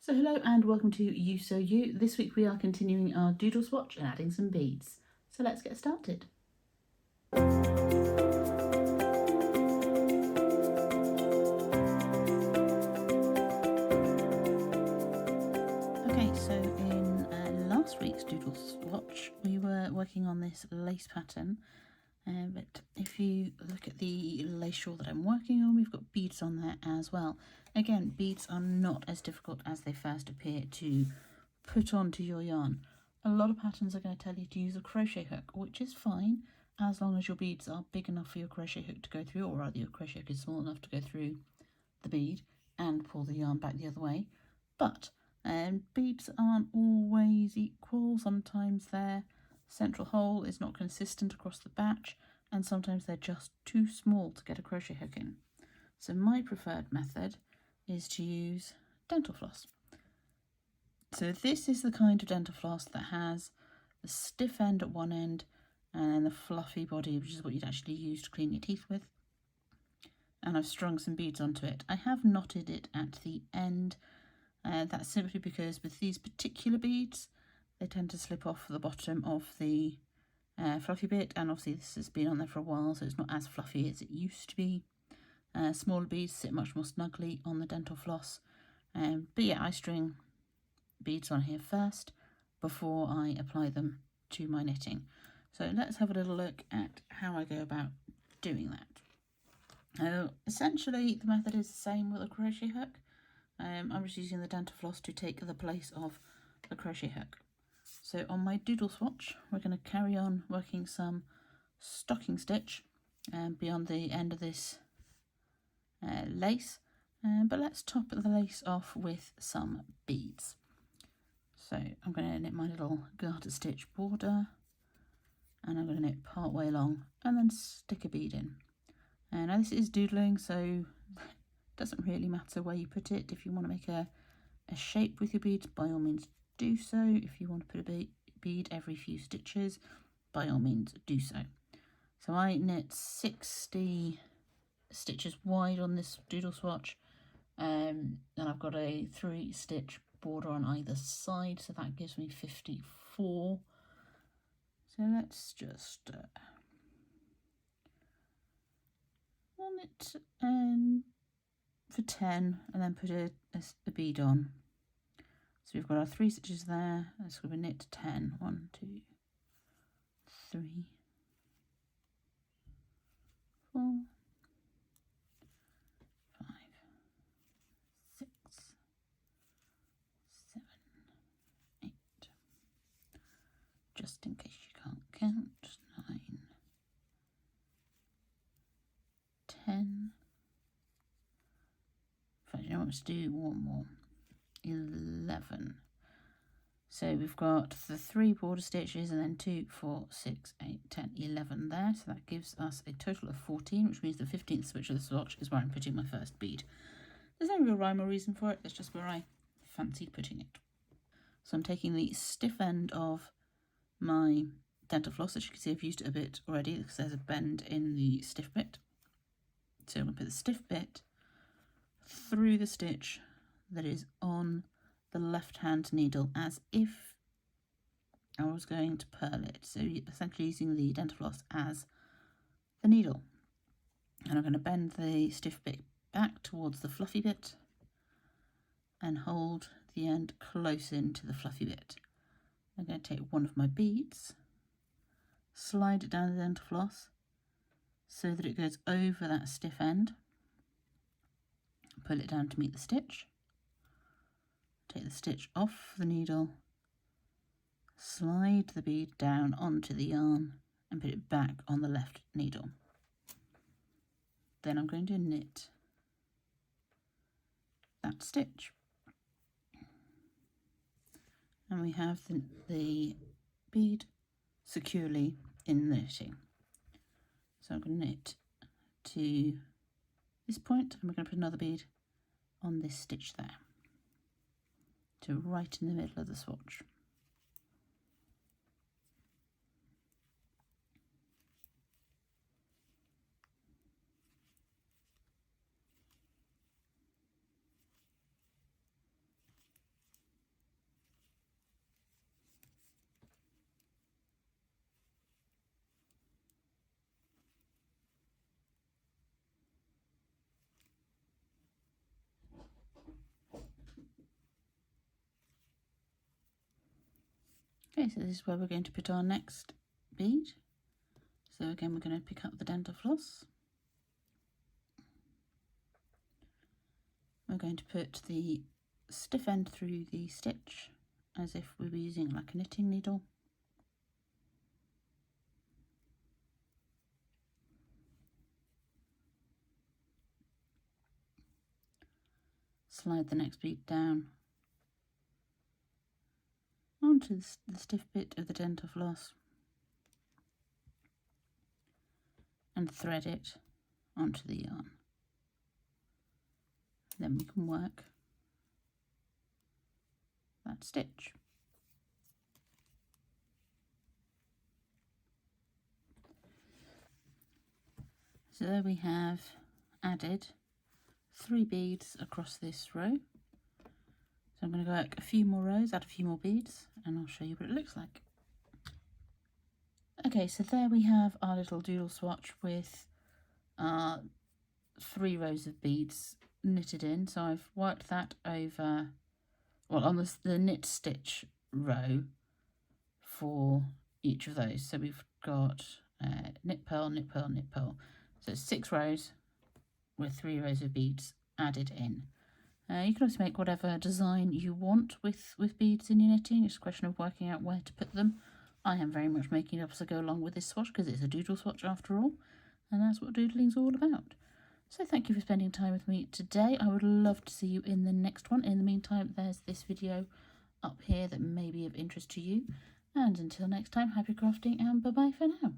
So hello and welcome to Ewe Sew You. This week we are continuing our doodle swatch and adding some beads. So let's get started. Okay, so in last week's doodle swatch we were working on this lace pattern, but if you look at the lace shawl that I'm working on, we've got beads on there as well. Again, beads are not as difficult as they first appear to put onto your yarn. A lot of patterns are going to tell you to use a crochet hook, which is fine as long as your beads are big enough for your crochet hook to go through, or rather your crochet hook is small enough to go through the bead and pull the yarn back the other way. But beads aren't always equal. Sometimes their central hole is not consistent across the batch, and sometimes they're just too small to get a crochet hook in. So my preferred method is to use dental floss. So this is the kind of dental floss that has the stiff end at one end and the fluffy body, which is what you'd actually use to clean your teeth with. And I've strung some beads onto it. I have knotted it at the end. That's simply because with these particular beads, they tend to slip off the bottom of the fluffy bit, and obviously this has been on there for a while, so it's not as fluffy as it used to be. Smaller beads sit much more snugly on the dental floss. But yeah, I string beads on here first before I apply them to my knitting. So let's have a little look at how I go about doing that. Essentially the method is the same with a crochet hook. I'm just using the dental floss to take the place of the crochet hook. So on my doodle swatch we're going to carry on working some stocking stitch beyond the end of this lace, but let's top the lace off with some beads. So I'm going to knit my little garter stitch border, and I'm going to knit part way along and then stick a bead in. And now this is doodling, so it doesn't really matter where you put it. If you want to make a shape with your beads, by all means do so. If you want to put a bead every few stitches, by all means do so. So I knit 60 stitches wide on this doodle swatch, and I've got a 3-stitch border on either side, so that gives me 54. So let's just on it for 10 and then put a bead on. So we've got our 3 stitches there. Let's go knit to 10. 1, 2, 3, 4, 5, 6, 7, 8. Just in case you can't count, 9, 10. In fact, you know what, let's do one more. 11. So we've got the 3 border stitches and then 2, 4, 6, 8, 10, 11 there. So that gives us a total of 14, which means the 15th switch of the swatch is where I'm putting my first bead. There's no real rhyme or reason for it, it's just where I fancy putting it. So I'm taking the stiff end of my dental floss. As you can see, I've used it a bit already because there's a bend in the stiff bit. So I'm going to put the stiff bit through the stitch that is on the left hand needle as if I was going to purl it. So essentially using the dental floss as the needle. And I'm going to bend the stiff bit back towards the fluffy bit and hold the end close into the fluffy bit. I'm going to take one of my beads, slide it down the dental floss so that it goes over that stiff end, pull it down to meet the stitch, take the stitch off the needle, slide the bead down onto the yarn and put it back on the left needle. Then I'm going to knit that stitch. And we have the bead securely in the knitting. So I'm going to knit to this point and we're going to put another bead on this stitch there, to right in the middle of the swatch. Okay, so this is where we're going to put our next bead. So again, we're going to pick up the dental floss. We're going to put the stiff end through the stitch as if we were using like a knitting needle. Slide the next bead down onto the stiff bit of the dental floss and thread it onto the yarn. Then we can work that stitch. So there we have added 3 beads across this row. So I'm going to go back a few more rows, add a few more beads, and I'll show you what it looks like. Okay, so there we have our little doodle swatch with 3 rows of beads knitted in. So I've worked that over, well, on the knit stitch row for each of those. So we've got knit purl, knit purl, knit purl. So it's 6 rows with 3 rows of beads added in. You can also make whatever design you want with beads in your knitting. It's a question of working out where to put them. I am very much making it up as I go along with this swatch because it's a doodle swatch after all, and that's what doodling's all about. So thank you for spending time with me today. I would love to see you in the next one. In the meantime, there's this video up here that may be of interest to you. And until next time, happy crafting and bye-bye for now.